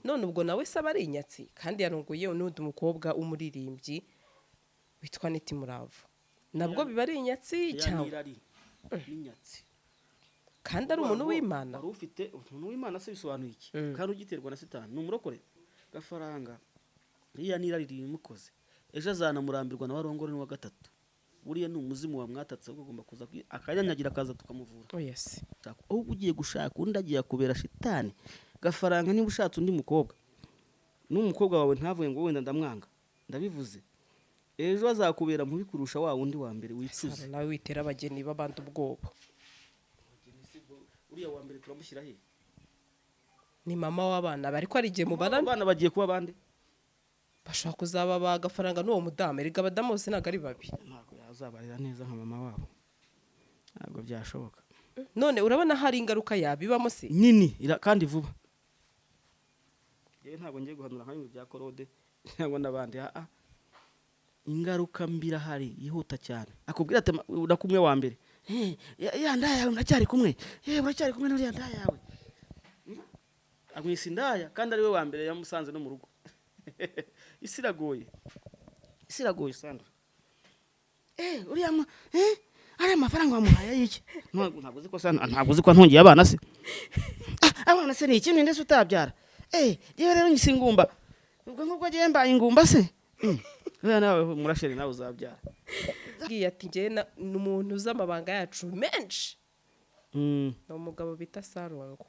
none ubwo nawe se aba ari inyatsi kandi yarongoye n'undi mukobwa umuririmbyi witwa Neti Muravu nabwo biba ari inyatsi cyangwa n'inyatsi kandi ari umuntu w'Imana wari ufite umuntu w'Imana se bisobanuye iki kandi ugiterwa na Satani n'umurokore Gafaranga iriya nirari rimukoze ejo azanamurambirwa na warongore n'uwa gatatu buriya ni umuzimu wa mwatatse ugomba kuza akanyanyagira akaza tukamuvura yes aho ugiye gushaka undi agiye kubera shitani Gafaranga niba ushatse undi mukobwa n'umukobwa wawe ntavuye ngo wenda ndamwanga ndabivuze ejo azakubera mubi kurusha wa wundi wa mbere wicuze nawe witera abageni babandi ubwoba uriya wa mbere turamushyira he ni mama w'abana bari ko ari igihe mubana abana bagiye kuba bande bashaka kuzaba bagafaranga n'uwo mudamu erega abadamu bose ntabwo ari babi ntabwo yazabarira neza nka mama wabo ntabwo byashoboka none urabona hari ingaruka yabibamo se nini kandi vuba yewe ntabwo ngiye guhanura nka bya korode cyangwa n'abandi ingaruka mbira hari yihuta cyane akubwira ati urakumwe wa mbere ya ndaya yawe muracyari kumwe muracyari kumwe n'uriya ndaya yawe amwisa indaya kandi ari we wa mbere yamusanze no mu rugo isi iragoye Sandra uriya ari amafaranga wamuhaye y'iki ntabwo uzi ko ntungiye abana se abana se ni ikintu ndetse utabyara yewe rero nyise ingumba ubwo ngubwo agiye mbaye ingumba se nawe murasheri nawe uzabyara ngiye ati njye n'umuntu uzi amabanga yacu menshi ni umugabo bita Sarongo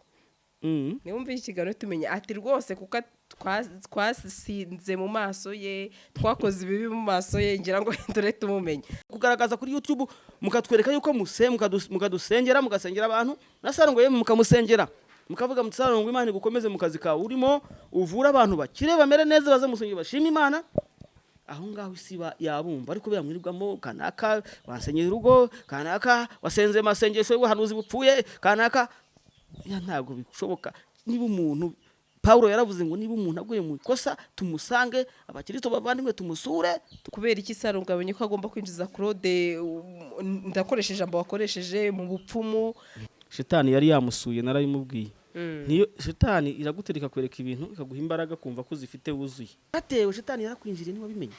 niba umva ikiganiro tumenya ati rwose kuko twasinze mu maso ye twakoze ibibi mu maso ye ngira ngo dore tumumenye kugaragaza kuri YouTube mukatwereka yuko mukadusengera mugasengera abantu na Sarongo yemwe mukamusengera mukavuga muti Sarongo Imana igukomeze mu kazi kawe urimo uvura abantu bakire bamere neza baze musengera bashima Imana aho ngaho isi yabumva ariko bamwirirwamo kanaka wasenyera urugo kanaka wasenze masengesho y'ubuhanuzi bupfuye kanaka ya ntago bishoboka niba umuntu Paulo yaravuze ngo niba umuntu aguye mu ikosa tumusange abakristo bavandimwe tumusure kubera iki Sarongo abonye ko agomba kwinjiza Claude ndakoresheje ijambo wakoresheje mu bupfumu Shitani yari yamusuye narabimubwiye niyo Shitani iragutereka kwereka ibintu ikaguha imbaraga kumva ko zifite wuzuye atewe Shitani yarakwinjiriye niba bimenye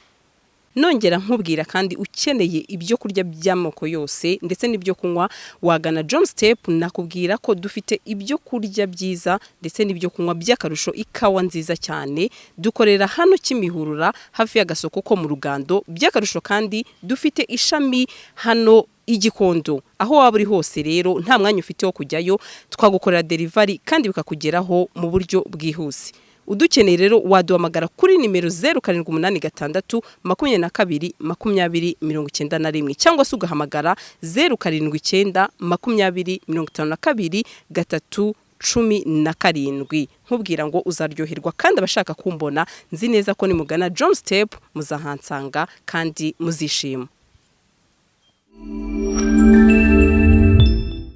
nongera nkubwira kandi ukeneye ibyo kurya by'amoko yose ndetse n'ibyo kunywa wagana John Step nakubwira ko dufite ibyo kurya byiza ndetse n'ibyo kunywa by'akarusho ikawa nziza cyane dukorera hano Kimihurura hafi y'agasoko ko mu Rugando by'akarusho kandi dufite ishami hano Igikondo aho waba uri hose rero nta mwanya ufite wo kujyayo twagukorera delivery kandi bikakugeraho mu buryo bwihuse udukeneye rero waduhamagara kuri nimero 0786 22 2091 cyangwa se ugahamagara 079 20 52 317 nkubwira ngo uzaryoherwa kandi abashaka kumbona nzi neza ko nimugana John Step muzahansanga kandi muzishima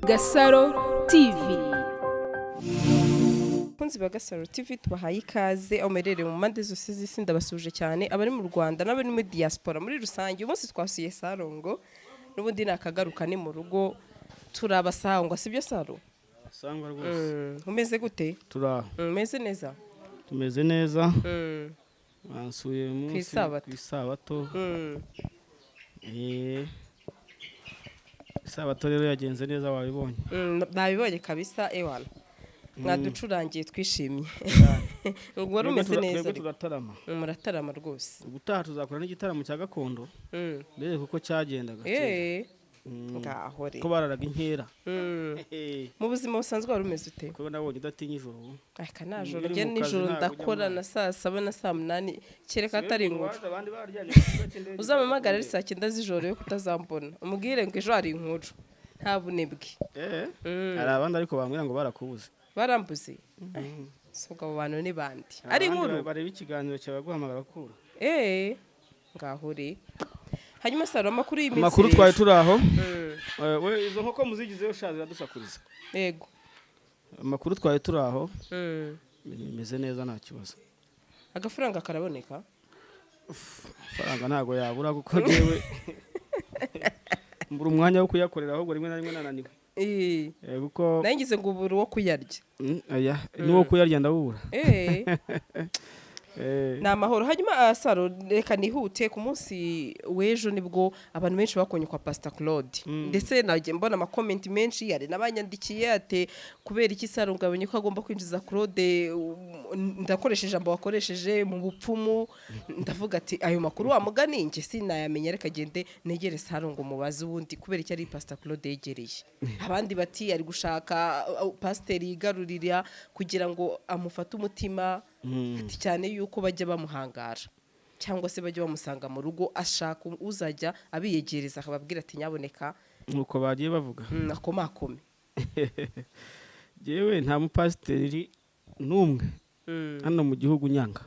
Gasaro TV Kunzi ba Gasaro TV tubahaye ikaze amerere mu mande zose z'isi ndabasuje cyane abari mu Rwanda n'abari muri diaspora muri rusange umunsi twasuye Sarongo n'ubundi nakagaruka ni mu rugo turabasangwa sibyo Saro sangwa rwose umeze gute umeze neza tumeze neza bansuye umunsi kwisabato Sabato rero yagenze neza wabibonye nabibonye kabisa ewana mwaducurangiye twishimye ubwo wari umeze neza muratarama rwose ubutaha tuzakora n'igitaramo cya gakondo mbere kuko cyagendaga ngaho re ko bararaga inkera mu buzima busanzwe wari umeze ute ko nabonye udatinya ijoro aka najoro rye nijoro ndakora na saa 7 na saa 8 kereka atari inkuru uzamamagara ari saa 9 z'ijoro yo kutazambona umubwire ngo ejo hari inkuru nta bunebwe hari abandi ariko bambwira ngo barakubuze barambuze soga abo bantu ni bandi ari inkuru bareba ikiganiro cyabaguhamagara kura ngaho re hanyuma Saro amakuru y'iminsi amakuru twaye turaho we izo nkoko muzigizeyo shazira dusakuriza yego amakuru twaye turaho bimeze neza nta kibazo agafaranga karaboneka faranga ntago yabura kuko jewe mbura umwanya wo kuyakorera ahubwo rimwe na rimwe nananiwe kuko nangize ngo ubura wo kuyarya aya ni wo kuyarya ndabura ni amahoro. hanyuma Saro reka nihute ku munsi w'ejo nibwo abantu benshi bakonye kwa Pastor Claude ndetse nagiye mbona amakomenti menshi yari n'abanyandikiye ate kubera iki Saro ngabonye ko agomba kwinjiza Claude ndakoresheje ijambo wakoresheje mu bupfumu ndavuga ati ayo makuru wa mugani nge sinayamenye reka gende negere Saro ngo mubaze ubundi kubera iki ari Pastor Claude yegereye abandi bati ari gushaka pastor yigarurira kugira ngo amufate umutima ati cyane yuko bajya bamuhangara cyangwa se bajya bamusanga mu rugo ashaka uzajya abiyegereza akababwira ati nyaboneka nuko bagiye bavuga nakomakome jewe nta mupasiteri n'umwe hano mu gihugu nyanga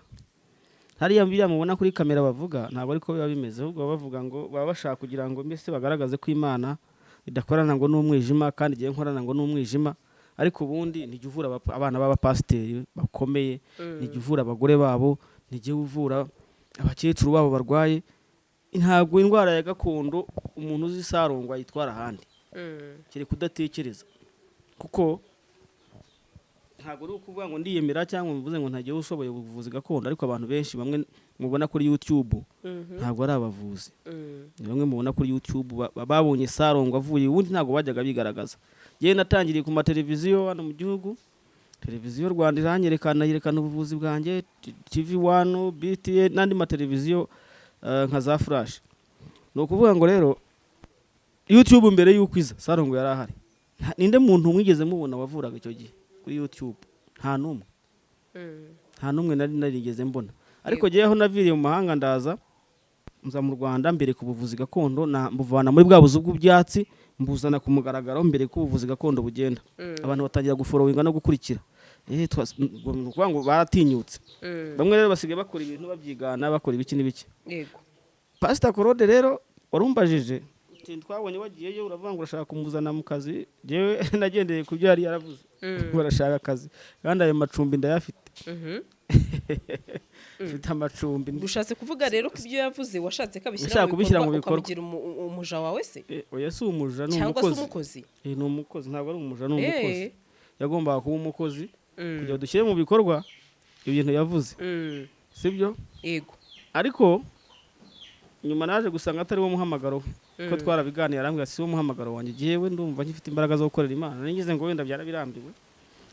hariya biriya mubona kuri kamera bavuga ntabwo ariko biba bimeze ahubwo bavuga ngo baba bashaka kugira ngo mbese bagaragaze ko Imana idakorana ngo n'umwijima kandi igiye nkorana ngo n'umwijima ariko ubundi nijye uvura abana b'abapasiteri bakomeye nijye uvura abagore babo nijye uvura abakecuru babo barwaye ntabwo indwara ya gakondo umuntu uzi Sarongwa yitwara ahandi kiri kudatekereza kuko ntabwo ari ukuvuga ngo ndiyemera cyangwa mvuze ngo ntagiye ushoboye ubuvuzi gakondo ariko abantu benshi bamwe mubona kuri YouTube ntabwo ari abavuzi bamwe mubona kuri YouTube babonye Sarongwa avuye ubundi ntabwo bajyaga bigaragaza yewe natangiriye ku mateleviziyo hano mu gihugu televiziyo Rwanda yerekana ubuvuzi bwanjye TV1 BTN n'andi mateleviziyo nka za Flash no kuvuga ngo rero YouTube mbere y'ukwiza Sarongwa yari ahari ninde muntu mwigeze mubona wavuraga icyo gihe kuri YouTube nta numwe nari narigeze mbona ariko giyeho naviriye mu mahanga ndaza nza mu Rwanda mbere ku buvuzi gakondo na mbuvana muri bwa buzu bw'ibyatsi mbuzana ku mugaragaro mbere ku buvuzi gakondo bugenda abantu batangira guforowinga no gukurikira kuvuga ngo baratinyutse bamwe rero basigaye bakora ibintu babyigana bakora ibiki n'ibiki yego Pastor Claude rero warumbajije twabonye wagiyeyo uravuga ngo urashaka kumuzana mu kazi jewe nagendeye ku byo yari yaravuze barashaka akazi kandi ayo macumbi ndayafite mfite amacumbi ushatse kuvuga rero ko ibyo yavuze washatse kabishyira mu bikorwa ukamugira umuja wawe se oya si umuja ni cyangwa se umukozi ni umukozi ntabwo ari umuja ni umukozi yagombaga kuba umukozi kugira dushyire mu bikorwa ibintu yavuze sibyo yego ariko nyuma naje gusanga atari wo muhamagaro ko twarabiganiye arambwira si wo muhamagaro wanjye giyewe ndumva nkifite imbaraga zo gukorera Imana ningize ngo wenda byarabirambiwe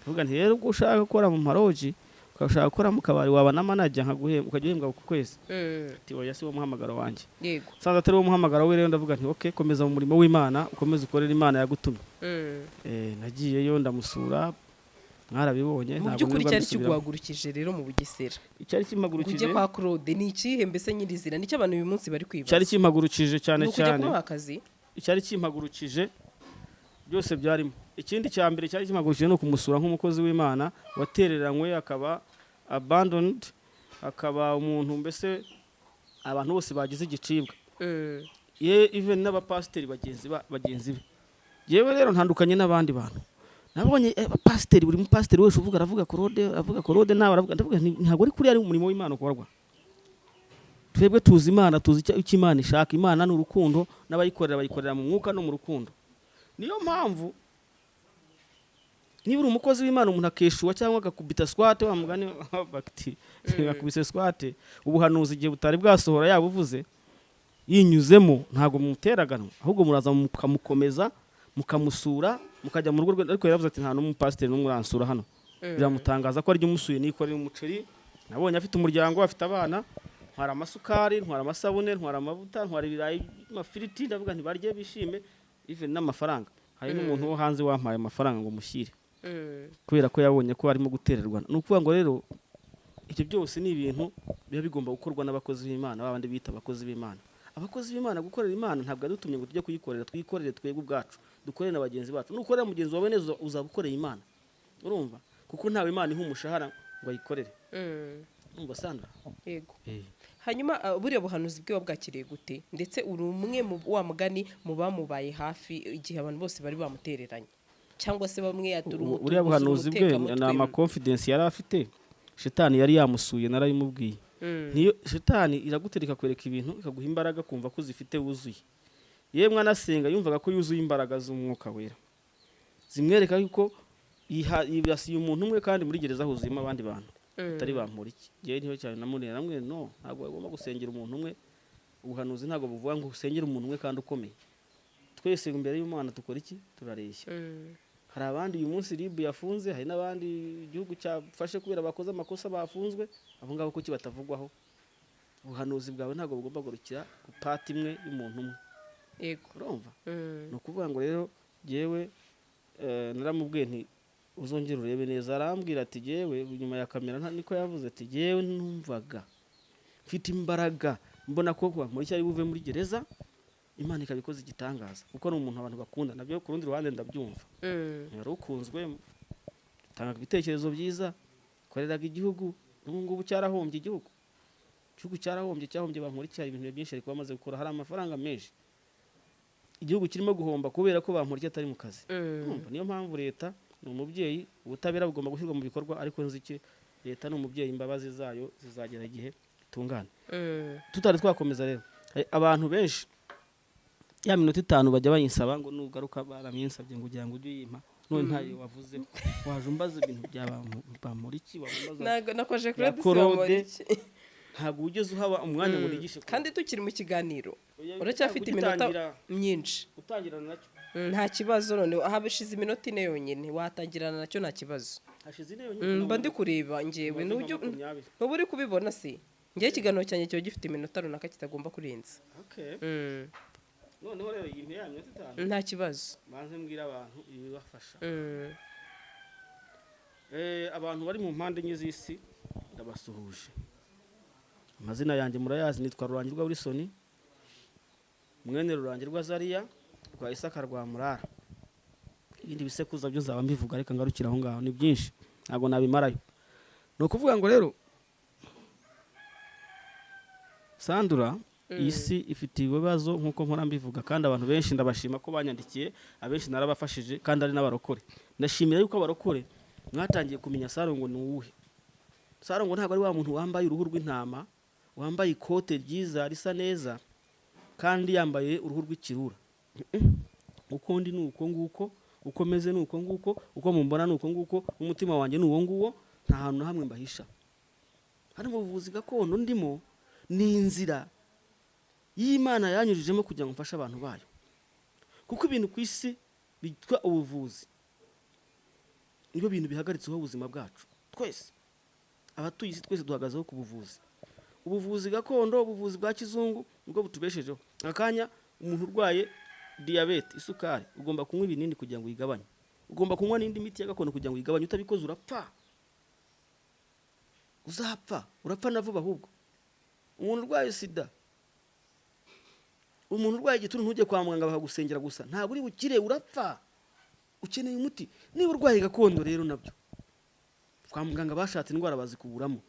vuga nti rero ubwo ushaka gukora mu maroji ukashaka gukora mu kabari waba na manager nkaguhemba ukagihembwa ku kwezi ati oya si wo muhamagaro wanjye yego sanze atari wo muhamagaro we rero ndavuga nti okay komeza mu murimo w'Imana ukomeze ukorera Imana yagutumye nagiyeyo ndamusura mwarabibonye ntabwo byukuri cyari kiguhagurukije rero mu Bugesera icyari kimagurukije ujye kwa Claude ni ikihe mbese nyirizina nicyo abantu uyu munsi bari kwibaza cyari kimagurukije cyane cyane akazi icyari kimagurukije byose byarimo ikindi cya mbere cyari kimagurukije no kumusura nk'umukozi w'Imana watereranywe akaba abandoned akaba umuntu mbese abantu bose bagize igicibwa even n'abapasiteri bagenzi be yewe rero ntandukanye n'abandi bantu nabonye pasiteri buri mupasiteri wese aravuga Claude nawe aravuga ndavuga ntabwo ari kuri ari umurimo w'Imana ukorwa twebwe tuzi Imana tuzi icyo Imana ishaka Imana ni urukundo n'abayikorera mu mwuka no mu rukundo niyo mpamvu niba uri umukozi w'Imana umuntu akeshuwa cyangwa agakubita swate wa mugani bakti agakubise swate ubuhanuzi igihe butari bwasohora yabuvuze yinyuzemo ntabwo muteraganwa ahubwo muraza mukamukomeza mukamusura mukajya mu rugo ariko yaravuze ati nta n'umupasiteri n'umwe uransura hano biramutangaza ko ari umusuye nikorera umuceri nabonye afite umuryango afite abana ntwara amasukari ntwara amasabune ntwara amavuta ntwara ibirayi amafiriti ndavuga nti barye bishime even n'amafaranga hari n'umuntu wo hanze wampaye amafaranga ngo mushyire kubera ko yabonye ko arimo gutererwa ni ukuvuga ngo rero ibyo byose ni ibintu biba bigomba gukorwa n'abakozi b'Imana babandi bita abakozi b'Imana abakozi b'Imana gukorera Imana ntabwo adutumye ngo tujye kuyikorera twikorere twebwe ubwacu dukorere na bagenzi bacu nukorera mugenzi wawe neza uzabukorera Imana urumva kuko ntawe Imana iha umushahara ngo ayikorere umva Sandra yego hanyuma buriya buhanuzi bwe wabwakiriye gute ndetse uri umwe mu wa mugani mu bamubaye hafi igihe abantu bose bari bamutereranye cyangwa se bamwe yadura umutuzo buriya buhanuzi bwe ni ama confidence yari afite Shetani yari yamusuye narayimubwiye niyo Shetani iragutereka kwereka ibintu ikaguha imbaraga kumva ko zifite wuzuye yemwe anasenga yumvaga ko yuzuye imbaraga z'umwuka wera zimwereka yuko yibasiye umuntu umwe kandi muri gereza huzuyemo abandi bantu atari Bamporiki. Ngewe niho cyane namurera namwe no ntabwo bagomba gusengera umuntu umwe. Ubuhanuzi ntabwo buvuga ngo usengere umuntu umwe kandi ukomeye. Twese imbere y'Imana dukora iki? Turareshya. Hari abandi uyu munsi RIB yafunze, hari n'abandi igihugu cyafashe kubera bakoze amakosa bafunzwe, abo ngabo kuki batavugwaho? Ubuhanuzi bwawe ntabwo bugomba gurukira ku pati imwe y'umuntu umwe. Yego. Urumva? No kuvuga ngo rero jewe naramubwiye nti uzongera urebe neza. Arambwira ati jewe nyuma ya kamera niko yavuze ati jewe numvaga mfite imbaraga mbona ko muri cyari buve muri gereza Imana ikabikoze igitangaza kuko ni umuntu abantu bakunda nabyo ku rundi ruhande ndabyumva. Yari ukunzwe tanga ibitekerezo byiza koreraga igihugu n'ubungubu cyarahombye igihugu cyahombye Bamporiki. Hari ibintu byinshi ariko bamaze gukora, hari amafaranga menshi igihugu kirimo guhomba kubera ko Bamporiki atari mu kazi. Niyo mpamvu leta ni umubyeyi, ubutabera bugomba gushyirwa mu bikorwa, ariko nziki leta ni umubyeyi, imbabazi zayo zizagera igihe itungana. Tutari twakomeza rero abantu benshi ya minota 5 bajya bayinsaba ngo nugaruka baraminsabye ngo ugira ngo ujye yimpa none ntayo wavuze waje umbaza ibintu bya Bamporiki wambaza nago nakoje kuri Bamporiki ntabwo ugeze uhaba umwanya ngo nigishe kandi tukiri mu kiganiro uracyafite iminota myinshi utangirana nacyo nta kibazo none ahabishize iminota 4 yonyine watangirana nacyo nta kibazo hashize 4 yonyine mba ndi kureba ngewe n'ubu uri kubibona se ngiye ikiganiro cyanjye cyo gifite iminota runaka kitagomba kurenza. Noneho rero yimpe ya minota 5 nta kibazo banze mbwira abantu ibibafasha. Abantu bari mu mpande enye z'isi ndabasuhuje. Amazina yanjye murayazi, nitwa Rurangirwa Wilson, mwene Rurangirwa Zaria rwa Isaka rwa Murara. Ibindi bisekuza byo nzaba mbivuga ariko ngarukira aho ngaho ni byinshi ntago nabimarayo. No kuvuga ngo rero Sandura isi ifite ibibazo nkuko mpora mbivuga, kandi abantu benshi ndabashima ko banyandikiye, abenshi narabafashije kandi ari n'abarokore. Ndashimira yuko abarokore mwatangiye kumenya Sarongo ni uwuhe. Sarongo ntabwo ari wa muntu wambaye uruhu rw'intama, wambaye ikote ryiza risa neza kandi yambaye uruhu rw'ikirura. Uko ndi nuko nguko, uko meze nuko nguko, uko mumbona nuko nguko, umutima wanjye nuwo nguwo, nta hantu hamwe mbahisha. Hari mu buvuzi gakondo ndimo ni inzira y'Imana yanyujijemo kugira ngo mfashe abantu bayo, kuko ibintu ku isi bitwa ubuvuzi niyo bintu bihagaritseho ubuzima bwacu. Twese abatuye isi twese duhagazeho ku buvuzi. Ubuvuzi gakondo, ubuvuzi bwa kizungu nibwo butubeshejeho. Akanya umuntu urwaye diabete, isukari, ugomba kunywa ibinini kugira ngo uyigabanye, ugomba kunywa n'indi miti ya gakondo kugira ngo uyigabanye. Utabikoze urapfa, uzapfa, urapfa na vuba. Ahubwo umuntu urwaye sida, umuntu urwaye igituntu ntujye kwa muganga bakagusengera gusa, ntabwo uri bukire, urapfa, ukeneye umuti. Niba urwaye gakondo rero nabyo kwa muganga bashatse indwara bazikuburamo,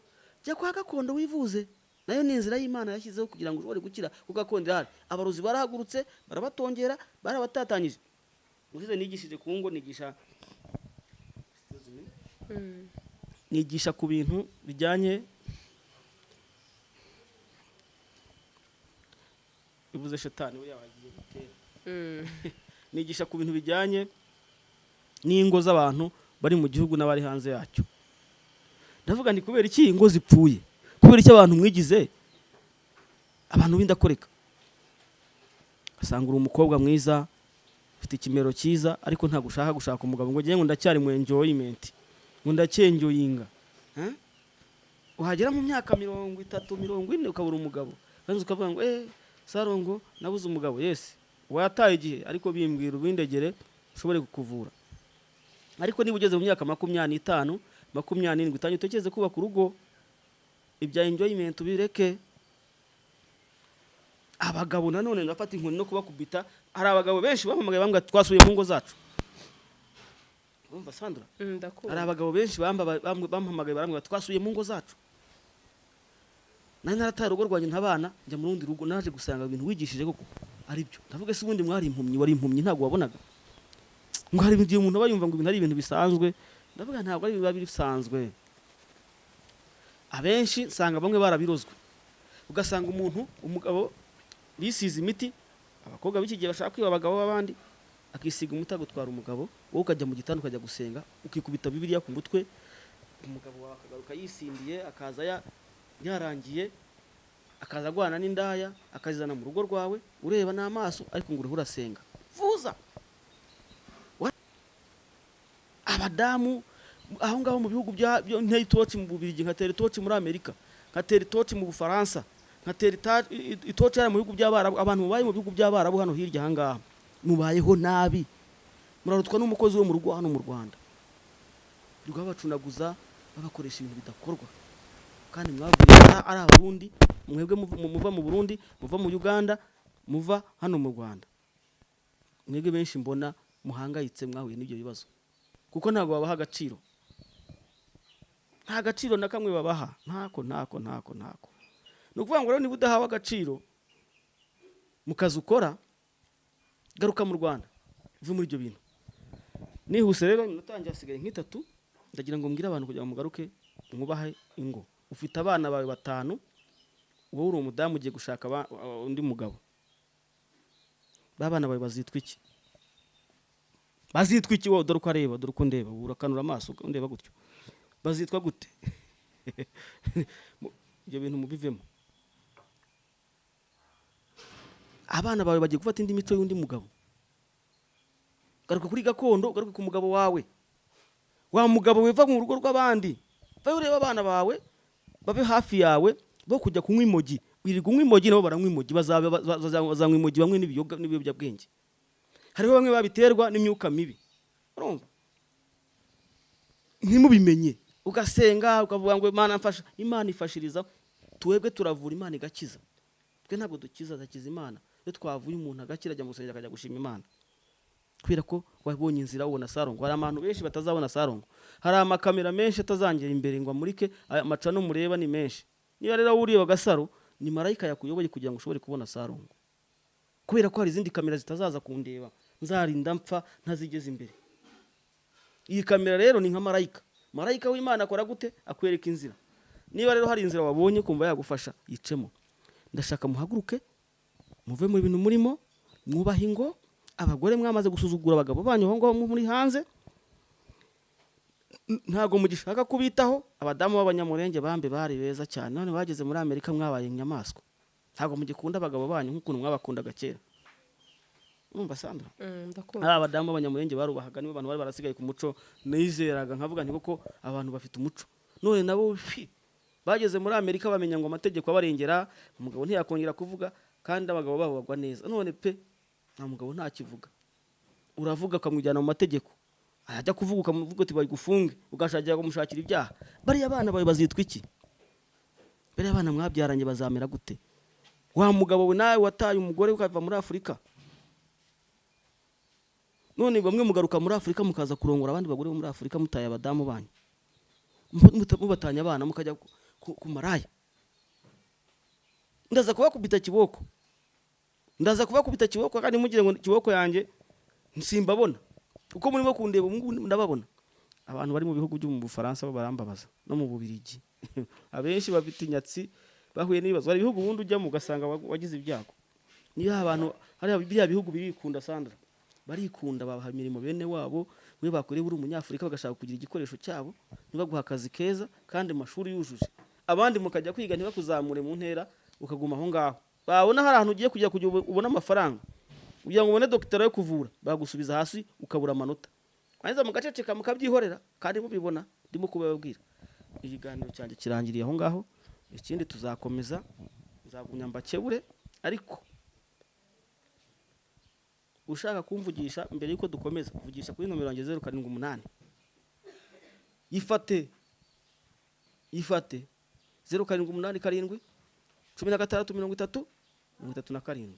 jya kwa gakondo wivuze, nayo ni inzira y'Imana yashyizeho kugira ngo ushobore gukira. Kuko gakondo irahari, abarozi barahagurutse barabatongera barabatatanyije. Uzize nigishije ku ngo nigisha ku bintu bijyanye bivuze shetani we yabagiye gutera. Nigisha ku bintu bijyanye n'ingo z'abantu bari mu gihugu n'abari hanze yacyo. Ndavuga ni kubera iki ingo zipfuye, kubera iki abantu mwigize abantu bindakoreka. Asanga uri umukobwa mwiza ufite ikimero cyiza, ariko nta gushaka umugabo ngo ngiye ngo ndacyari mu enjoyment, ngo ndacyenjoyinga. Uhagera mu myaka 30 40 ukabura umugabo, kandi ukavuga ngo Sarongo nabuze umugabo. Yes, wataye igihe, ariko bimbwira ubindegere ushobore kukuvura. Ariko niba ugeze mu myaka 25 27 utangiye utekereze kubaka urugo, ibya enjoyment bireke. Abagabo nanone ndafata inkoni no kubakubita. Hari abagabo benshi bampamagaye bambwa twasuye mu ngo zacu. Urumva Sandra? Ndakubona. Hari abagabo benshi bampamagaye barambwa twasuye mu ngo zacu. Nari narataye urugo rwanjye ntabana, njya mu rundi rugo, naje gusanga ibintu wigishije koko ari byo. Ndavuga se ubundi mwari impumyi, wari impumyi ntabwo wabonaga? Ngo hari ibintu umuntu abayumva ngo ibintu ari ibintu bisanzwe. Ndavuga ntabwo ari biba bisanzwe. Abenshi nsanga bamwe barabirozwe. Ugasanga umugabo bisize imiti, abakobwa b'iki gihe bashaka kwiba abagabo b'abandi, akisiga umuti agutwara umugabo wowe ukajya mu gitanda ukajya gusenga ukikubita bibiliya ku mutwe, umugabo wawe akagaruka yisindiye akaza yarangiye akaza agwana n'indaya akazizana mu rugo rwawe ureba n'amaso ariko ngo uriho urasenga vuza. Abadamu aho ngaho mu bihugu nteye itoci mu Bubiligi, nkatera itoci muri Amerika, nkatera itoci mu Bufaransa, nkatera itoci mu bihugu by'Abarabu. Abantu mubaye mu bihugu by'Abarabu hano hirya ahangaha mubayeho nabi, murarutwa n'umukozi wo mu rugo hano mu Rwanda, babacunaguza babakoresha ibintu bidakorwa, kandi mwavuye ari Abarundi, mwebwe muva mu Burundi, muva mu Uganda, muva hano mu Rwanda. Mwebwe benshi mbona muhangayitse mwahuye n'ibyo bibazo, kuko ntago babaha agaciro, nta gaciro na kamwe babaha, ntako. Ni ukuvuga ngo rero niba udahawe agaciro mu kazi ukora, garuka mu Rwanda uve muri ibyo bintu. Nihuse rero natangiye hasigaye nk'itatu, ndagira ngo mbwire abantu kugira ngo mugaruke mwubahe ingo. Ufite abana bawe 5, wowe uri umudamu ugiye gushaka undi mugabo, babana bawe bazitwa iki? Bazitwa iki wowe? Dore uko areba, dore uko ndeba, urakanura amaso undeba gutyo, bazitwa gute? Ibyo bintu mubivemo. Abana bawe bagiye gufata indi mico y'undi mugabo, garuka kuri gakondo, garuka ku mugabo wawe. Wa mugabo weva mu rugo rw'abandi, vayo ureba abana bawe babe hafi yawe, bo kujya kunywa imogi. Wirirwa unywa imogi nabo baranywa imogi, bazanywa imogi bamwe n'ibiyobyabwenge. Hariho bamwe babiterwa n'imyuka mibi, urumva? Ntimubimenye, ugasenga ukavuga ngo Imana mfasha. Imana ifashiriza, twebwe turavura, Imana igakiza. Twe ntabwo dukiza, dakiza Imana. Iyo twavuye umuntu agakira ajya mu rusengero akajya gushima Imana, kubera ko wabonye inzira ubona Sarongo. Hari abantu benshi batazabona Sarongo, hari amakamera menshi atazangera imbere ngo amurike amacano mureba ni menshi. Niba rero ureba Gasaro, ni marayika yakuyoboye kugira ngo ushobore kubona Sarongo, kubera ko hari izindi kamera zitazaza kundeba, nzarinda mpfa ntazigeze imbere. Iyi kamera rero ni nka marayika. Marayika w'Imana akora gute? Akwereka inzira. Niba rero hari inzira wabonye kumva yagufasha, yicemo. Ndashaka muhaguruke muve mu bintu murimo, mwubahe ingo. Abagore mwamaze gusuzugura abagabo banyu aho ngaho muri hanze, ntago mugishaka kubitaho. Abadamu b'Abanyamurenge bambe bari beza cyane, none bageze muri Amerika mwabaye inyamaswa. Ntago mugikunda abagabo banyu nk'ukuntu mwabakundaga kera. Umva Sandra, abadamu b'Abanyamurenge barubahaga, nibo abantu bari barasigaye ku muco. Nizeraga nkavuga nti koko abantu bafite umuco. None nabo bageze muri Amerika bamenya ngo amategeko abarengera, umugabo ntiyakongera kuvuga, kandi abagabo babo bagwa neza. None pe nta mugabo ntakivuga, uravuga akamujyana mu mategeko, ajya kuvuga ukamuvuga uti bayigufunge, ugashakira kumushakira ibyaha. Bariya abana bawe bazitwa iki? Bariya abana mwabyaranye bazamera gute? Wa mugabo we nawe wataye umugore ukava muri Afurika, none bamwe mugaruka muri Afurika mukaza kurongora abandi bagore bo muri Afurika, mutaye abadamu banyu, mubatanya abana mukajya ku maraya. Ndaza kubakubita kiboko, kandi mugire ngo kiboko yanjye nsimbabona, uko murimo kundeba ndababona. Abantu bari mu bihugu byo mu Bufaransa bo barambabaza, no mu Bubiligi abenshi bafite inyatsi bahuye n'ibibazo. Hari ibihugu bundi ujya mu gasanga wagize ibyago. Niyo abantu hari biriya bihugu birikunda Sandra, barikunda, babaha imirimo bene wabo. We bakoreye uri umunyafurika bagashaka kugira igikoresho cyabo, nibaguha akazi keza kandi amashuri yujuje. Abandi mukajya kwiga ntibakuzamure mu ntera, ukaguma aho ngaho. Babona hari ahantu ugiye kujya ubona amafaranga, kugira ngo ubone doktora yo kuvura, bagusubiza hasi ukabura amanota. Kwanza mugaceceka mukabyihorera, kandi mubibona ndimo kubabwira. Ikiganiro cyanjye kirangiriye aho ngaho, ikindi tuzakomeza, nzagumya mbakebure. Ariko ushaka kumvugisha mbere yuko dukomeza, vugisha kuri nomero yanjye 078. Yifate 078 7 16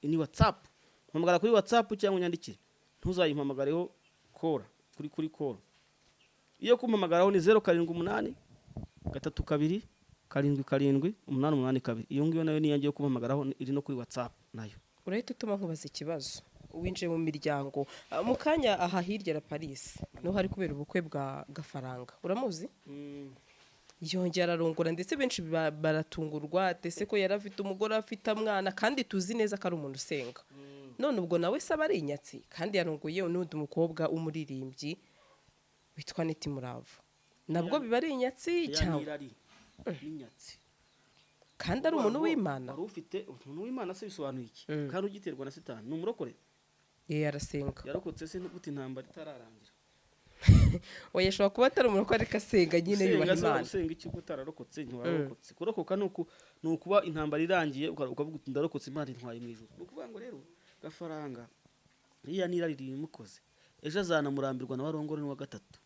ini WhatsApp. Mpamagara kuri WhatsApp cyangwa unyandikire, ntuzayimpamagareho kora kuri kora. Iyo kumpamagaraho ni 078 32 7 882. Iyo ngiyo nayo niyangiye yo kumpamagaraho, iri no kuri WhatsApp nayo. Urahita utuma nkubaza ikibazo, winjiye mu miryango mu kanya aha hirya la Paris, no hari kubera ubukwe bwa Gafaranga, uramuzi? Yongera arongora, ndetse benshi baratungurwa, ndetse ko yarafite umugore afite amwana, kandi tuzi neza ko ari umuntu usenga. none ubwo nawe se aba ari inyatsi kandi yarongoye n'undi mukobwa umuririmbyi witwa Neti Murava nabwo biba ari inyatsi cyangwa n'inyatsi kandi ari umuntu w'Imana wari ufite umuntu w'Imana se bisobanuye iki kandi ugiterwa na Satani ni umurokore arasenga yarokotse se gute intambara itararangira oya ashobora kuba atari umurokore ariko asenga nyine yubaha Imana usenga iki utararokotse ntiwarokotse kurokoka ni ukuba intambara irangiye ukavuga uti ndarokotse Imana intwaye mu ijuru ni ukuvuga ngo rero Gafaranga iriya n'irari rimukoze ejo azanamurambirwa na warongore n'uwa gatatu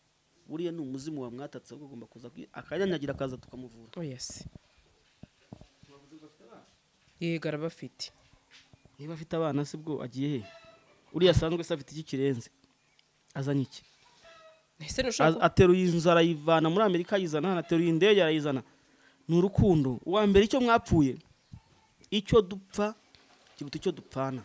buriya ni umuzimu wa mwatatse ahubwo agomba kuza akanyanyagira akaza tukamuvura yes yego arabafite niba afite abana se bwo agiye he uriya asanzwe se afite iki kirenze azanye iki ateruye inzu arayivana muri Amerika ayizana hano ateruye indege arayizana ni urukundo uwa mbere icyo mwapfuye icyo dupfa kiruta icyo dupfana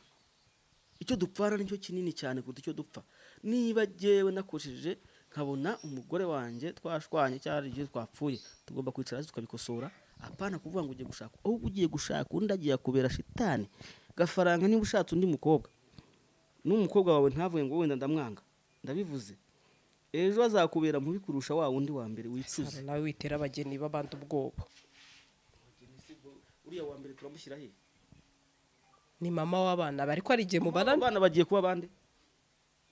icyo dupfana nicyo kinini cyane kuruta icyo dupfa niba jyewe nakoresheje nkabona umugore wanjye twashwanye cyangwa igihe twapfuye tugomba kwicara hasi tukabikosora apana kuvuga ngo ugiye gushaka ahubwo ugiye gushaka undi agiye kubera shitani Gafaranga niba ushatse undi mukobwa n'umukobwa wawe ntavuye ngo wenda ndamwanga ndabivuze ejo azakubera mubi kurusha wa wundi wa mbere wicuze nawe witera abageni babandi ubwoba uriya wa mbere turamushyira he ni mama w'abana bari ko ari igihe mubana abana bagiye kuba bande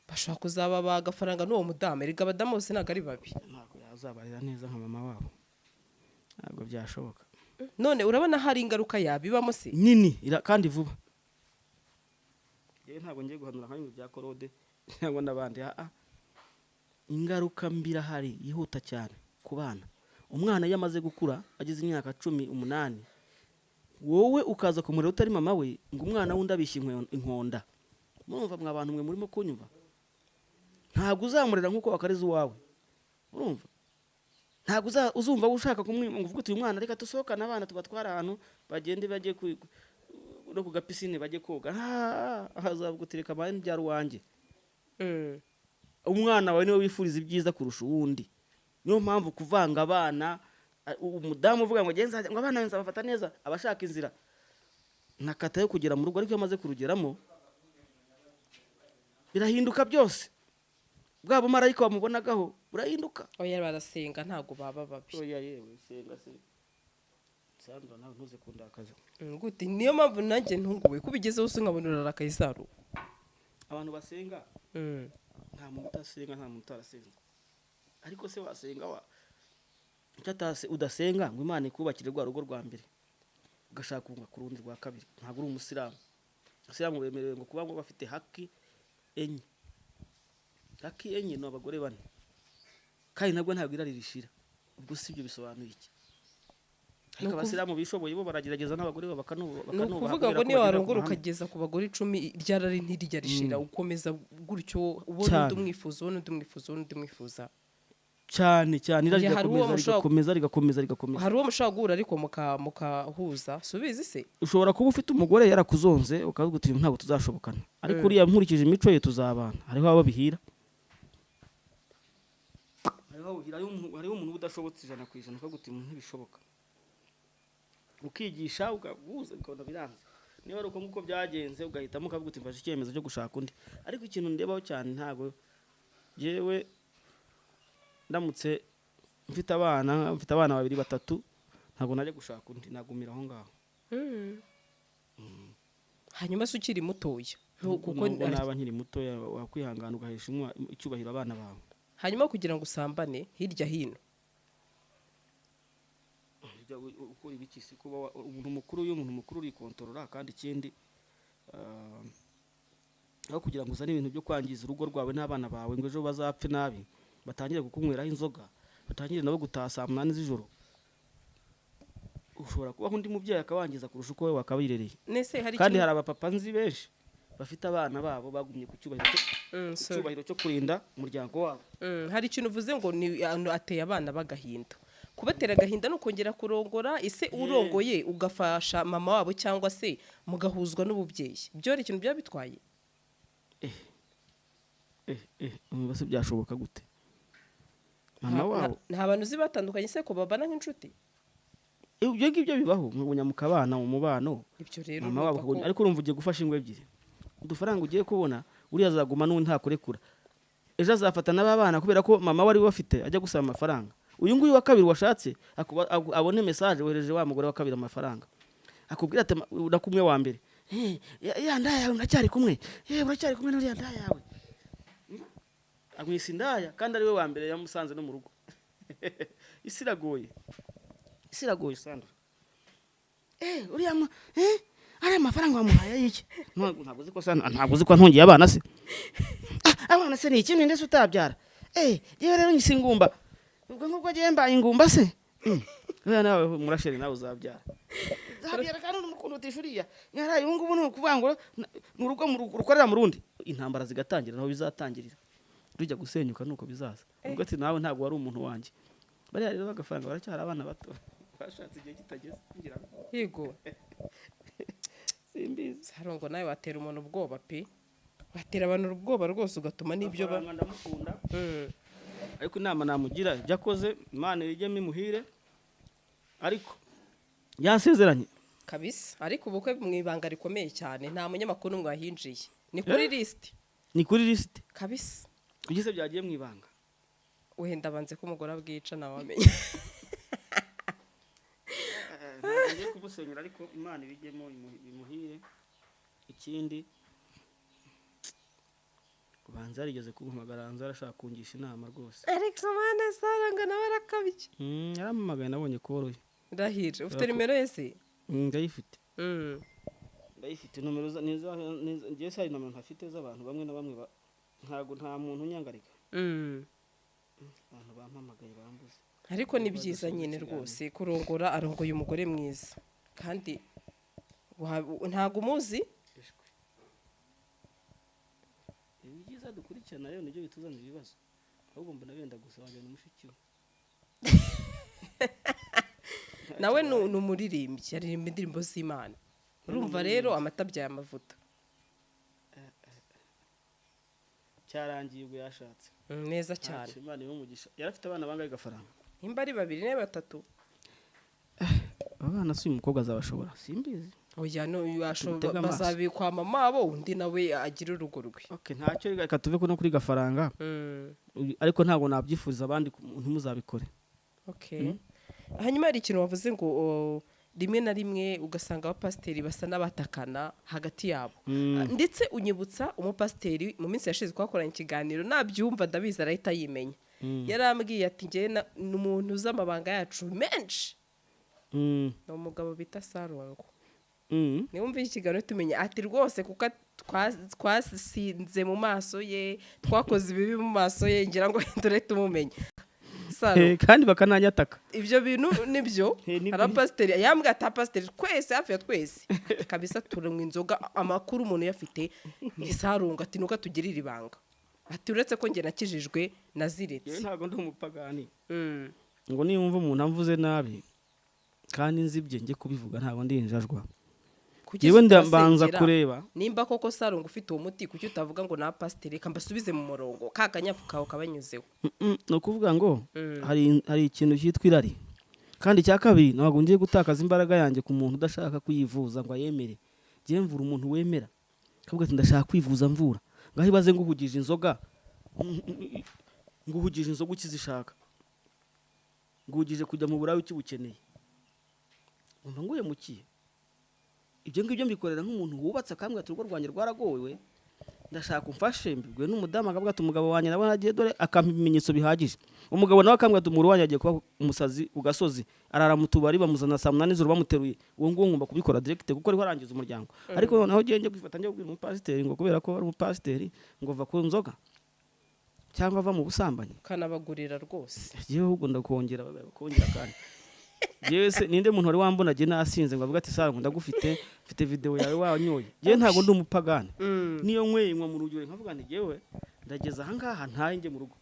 bashaka kuzaba ba Gafaranga n'uwo mudamu erega abadamu bose ntabwo ari babi ntabwo yazabarira neza nka mama wabo ntabwo byashoboka none urabona hari ingaruka yabibamo se nini kandi vuba yewe ntabwo ngiye guhanura nka bimwe bya korode cyangwa n'abandi ingaruka mbi irahari yihuta cyane ku bana umwana iyo amaze gukura ageze imyaka 18 wowe ukaza kumurera utari mama we ngo umwana wundi abishye inkonda murumva mwa bantu mwe murimo kunyumva ntabwo uzamurera nkuko wakareze uwawe urumva ntabwo uzumva ushaka kumvuga uti uyu mwana reka tusohokana abana tubatwara ahantu bagende bajye no ku gapisine bajye koga azavugutereka abandi byaro wanjye umwana wawe niwe wifuriza ibyiza kurusha uwundi niyo mpamvu kuvanga abana umudamu uvuga ngo genza ngo abana benza bafata neza abashaka inzira nakata yo kugera mu rugo ariko yamaze kurugeramo birahinduka byose bwa bumarayika wamubonagaho burahinduka oya barasenga ntago baba babi oya yewe senga se Sandra nawe ntuze kundakaza gute niyo mpamvu nanjye ntunguwe kubigezeho usu nkabona urarakaye isaru abantu basenga nta muntu utasenga nta muntu utarasenga ariko se wasenga cyatase udasenga ngo Imana ikubakire rwa rugo rwa mbere ugashaka kunga ku rundi rwa kabiri ntabwo uri umusiramu abasiramu bemerewe ngo kuba ngo bafite haki enye no abagore bane kandi nabwo ntabwo irarishira ubwo sibyo bisobanuye iki ariko abasiramu bishoboye bo baragerageza n'abagore bakanuba kuvuga ngo niyo warongora ukageza ku bagore 10 ryarari ntirijya rishira ukomeza gutyo ubona undi umwifuza cyane rigakomeza hari uwo mushaka guhura ariko mukahuza subizi se ushobora kuba ufite umugore yarakuzonze ukavuga uti ntabwo tuzashobokana ariko uriya nkurikije imico ye tuzabana hariho abo bihira hariho umuntu udashobotse 100% ukavuga uti ntibishoboka ukigisha ugahuza ukabona biranze niba ari uko nguko byagenze ugahitamo ukavuga uti mfashe icyemezo cyo gushaka undi ariko ikintu ndebaho cyane ntabwo yewe ndamutse mfite abana 2 3 ntabwo najya gushaka undi nagumira aho ngaho hanyuma se ukiri mutoya kuko naba nkiri mutoya wakwihangana ugahesha icyubahiro abana bawe hanyuma kugira ngo usambane hirya hino ukora ibiki si kuba umuntu mukuru uri kontorora kandi ikindi aho kugira ngo uzane ibintu byo kwangiza urugo rwawe n'abana bawe ngo ejo bazapfe nabi batangire kukunyweraho inzoga batangire nabo gutaha saa 8 z'ijoro ushobora kubaho undi mubyeyi akawangiza kurusha uko we wakabirereye kandi hari abapapa nzi benshi bafite abana babo bagumye ku cyubahiro cyo kurinda umuryango wabo hari ikintu uvuze ngo ni ateye abana bagahinda kubatera agahinda no kongera kurongora ise urongoye ugafasha mama wabo cyangwa se mugahuzwa n'ububyeyi byo ari ikintu byabitwaye bose byashoboka gute mama wabo nta bantu zibatandukanye se ko babana nk'inshuti ibyo ngibyo bibaho mu bunyamukabana mu mubano ibyo rero mama wabo ariko urumva ugiye gufasha ingwe ebyiri udufaranga ugiye kubona uriya azaguma n'undi ntakurekura, ejo azafata n'ababana kubera ko mama wari bafite ajya gusaba amafaranga. Uyu nguyu wa kabiri washatse abone message wohereje wa mugore wa kabiri amafaranga, akubwira ati urakumwe wa mbere, ya ndaya yawe uracyari kumwe, uracyari kumwe n'uriya ndaya yawe, agwisa indaya kandi ari we wa mbere yamusanze no mu rugo. Isi iragoye Sandra. Uriya ari amafaranga wamuhaye y'iki? Ntabwo uzi ko Sandra, ntabwo uzi ko ntungiye abana se? Abana se ni ikintu ndetse utabyara. Yewe rero nyisingumba. Ubwo ngubwo giye mbaye ingumba se? Oya nawe murasheri nawe uzabyara. Zabyara kandi n'umukundo utishuriya. Yaraye ubu ngubu no kuvuga ngo n'urugo rukorera mu rundi. Intambara zigatangira naho bizatangirira. Rujya gusenyuka nuko bizaza. Ubwo ati nawe ntabwo wari umuntu wanjye. Bariya rero bagafaranga baracyari abana bato. Bashatse igihe kitageze ngira ngo. Yego. Simbizi. Sarongo nawe watera umuntu ubwoba pe. Watera abantu ubwoba rwose ugatuma n'ibyo ndamukunda. Ariko inama namugira ibyo akoze Imana ijyemo imuhire, ariko yasezeranye kabisa. Ariko ubukwe mu ibanga rikomeye cyane, nta munyamakuru n'umwe wahinjiye. Ni kuri list kabisa. Kugise byagiye mu ibanga. Wenda banze ko umugore abwica nawe wamenye. Ngiye kubusenyera ariko Imana ibijyemo imuhire. Ikindi kubanza yarigeze kumpamagara, hanze arashaka kungisha inama rwose. Alex Mane Saranga nawe arakabije. Yaramamagaye nabonye koroye. Ndahire ufite nimero ye se? Ndayifite. Ndayifite nomero ngiye sai nomero ntafite z'abantu bamwe na bamwe ntago nta muntu unyangarika. Abantu bampamagaye bambuze. Ariko ni byiza nyine rwose kurongora, arongoye umugore mwiza kandi ntago umuzi. Ibyiza dukurikirana rero nibyo bituzanira ibibazo, ahubwo mbona benda gusobanura n'umushiki we. Nawe ni umuririmbyi, aririmba indirimbo z'Imana. Urumva rero amatabya y'amavuta. Cyarangiye ubwo yashatse. Neza cyane. Imana y'umugisha. Yarafite abana bangaye gafaranga. Nimba ari 2 ne 3. Abana si umukobwa azabashobora. Simbizi. Oya no yashobora bazabikwa mama abo undi nawe agira urugo rwe. Okay, ntacyo reka tuve ko no kuri gafaranga. Ariko ntago nabyifuza abandi ntimuzabikore. Okay. Hanyuma hari ikintu wavuze ngo rimwe na rimwe ugasanga abapasteri basa n'abatakana hagati yabo. Ndetse unyibutsa umupasteri mu minsi yashize twakoranye ikiganiro nabyumva ndabiza arahita yimenya. Yarambwiye ati ngiye n'umuntu uzamabanga yacu menshi. No mugabo bita Sarongo. Ni wumva ikiganiro tumenya ati rwose kuko twasinze mu maso ye, twakoze ibibi mu maso ye, ngira ngo ndore tumumenye. Kandi bakananyataka. Ibyo bintu nibyo arapasteri yambwa ata pasteri kwese hafi ya twese kabisa turumwe inzoga amakuru umuntu yafite ni Sarongo ati nuko tugirira ibanga. Ati uretse ko nge nakijijwe naziretse. Ntago ndi umupagani. Ngo niyumva umuntu amvuze nabi kandi nzibye nge kubivuga ntago ndinjajwa. Yewe ndambanza kureba nimba koko Sarongo ufite uwo muti kuki utavuga ngo na pasteri kambasubize mu murongo kakanyafuka ukabanyuzeho. No kuvuga ngo hari ikintu cyitwa irari. Kandi cya kabiri ntabwo ngiye gutakaza imbaraga yanjye ku muntu udashaka kuyivuza ngo ayemere. Ngiye mvura umuntu wemera. Kavuga ati ndashaka kwivuza mvura. Ngaho ibaze ngo uhugije inzoga. Ngo uhugije inzoga ukizishaka. Ngo uhugije kujya mu burayi ukibukeneye. Umva nguye mukiye. Ibyo ngibyo mbikorera nk'umuntu wubatse akambwa ati urugo rwanjye rwaragowe ndashaka umfashe mbibwe n'umudamu akavuga ati umugabo wanjye nabona agiye dore akampa ibimenyetso bihagije. Umugabo nawe akambwa ati umuru wanjye agiye kuba umusazi ugasozi arara mu tubari bamuzana saa 8 z'ijoro bamuteruye. Uwo nguwo ngomba kubikora direct kuko ariho arangiza umuryango. Ariko noneho ngiye kwifata njye kubwira umupasiteri ngo kubera ko ari umupasiteri ngo va ku nzoga cyangwa va mu busambanyi kanabagurira rwose. Yewe ahubwo ndakongera kandi Yese ninde muntu wari wambona je nasinze ngo avuga ati Sarongo ndagufite mfite video yawe wanyoye. Je ntago ndi umupagani. Niyo nkweye mwa mu rugero nkavuga nti jewe ndageza aha ngaha ntaye nge mu rugo.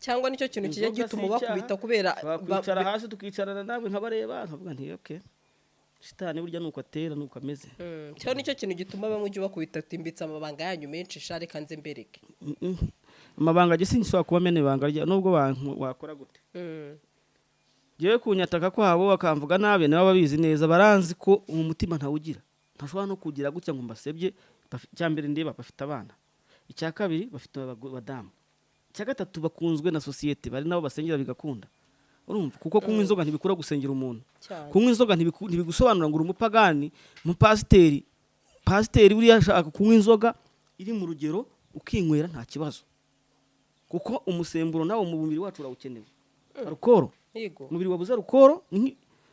Cyangwa nicyo kintu kijya gituma bakubita kubera bakicara hasi tukicarana nawe nkabareba nkavuga nti okay. Shitani burya nuko atera nuko ameze. Cyangwa nicyo kintu gituma bamwe ujye bakubita timbitsa amabanga yanyu menshi share kanze mbereke. Amabanga je sinshobora kuba mene banga nubwo wakora gute. Jewe kunyataka kwabo bakamvuga nabe nabo babizi neza baranzi ko umutima ntawugira. Ntashobora no kugira gutya ngo mbasebye cyambere ndeba bafite abana, icya kabiri bafite abadamu, icya gatatu bakunzwe na societe, bari nabo basengera bigakunda. Urumva kuko kunywa inzoga ntibikura gusengera umuntu. Kunywa inzoga ntibigusobanura ngo uri umupagani, umupasiteri. Pasiteri buriya ashaka kunywa inzoga iri mu rugero ukinywera nta kibazo, kuko umusemburo nawo mu mubiri wacu urawukenewe. Alcohol umubiri wabuze alcohol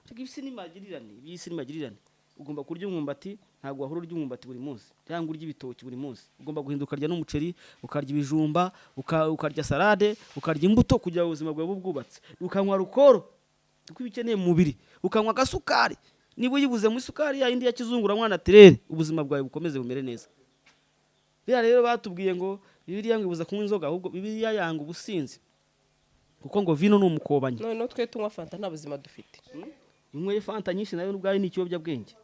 ibisi n'imagirirane. Ugomba kurya umwumbati, ntabwo wahora urya umwumbati buri munsi cyangwa urya ibitoki buri munsi. Ugomba guhinduka urya n'umuceri, ukarya ibijumba, ukarya salade, ukarya imbuto kugira ubuzima bwawe bubwubatse. Ukanywa alcohol kuko ibikeneye mu mubiri, ukanywa gasukari. Niba uyibuze mu isukari ya indi ya kizungura mwana terere, ubuzima bwawe bukomeze bumere neza. Biriya rero batubwiye ngo Bibiliya ngo ibuza kunywa inzoga, ahubwo Bibiliya yanga ubusinzi, kuko ngo vino ni umukobanyi. No twe tunywa fanta nta buzima dufite. Unyweye fanta nyinshi nayo n'ubwayo ni ikiyobyabwenge.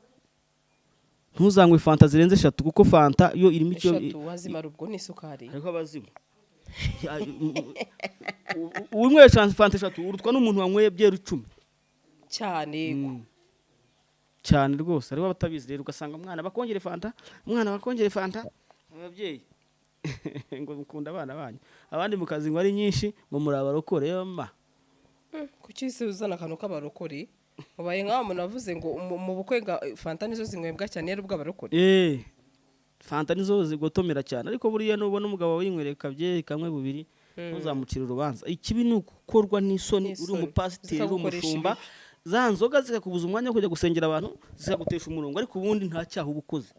Ntuzanywe fanta zirenze 3 kuko fanta yo irimo icyo 3 wazimara ubwo ni isukari. Ariko abazimu unyweye fanta 3 urutwa n'umuntu wanyweye byeri 10 cyane. Cyane rwose ariho batabizi rero, ugasanga umwana bakongere fanta ababyeyi ngo mukunda abana banyu, abandi mukazi ngo ari nyinshi ngo murabarokore yoma. Kuki se uzana akantu k'abarokore? Ubaye nkaho umuntu avuze ngo mu bukwe fanta nizo zinywebwa cyane yari ubw'abarokore. Fanta nizo zigotomera cyane, ariko buriya nubona umugabo winywereka byeri kamwe bubiri uzamucira urubanza. Ikibi ni ukorwa n'isoni, uri umupasiteri umushumba, za nzoga zikakubuza umwanya wo kujya gusengera abantu, zikagutesha umurongo, ariko ubundi nta cyaha ubukoze.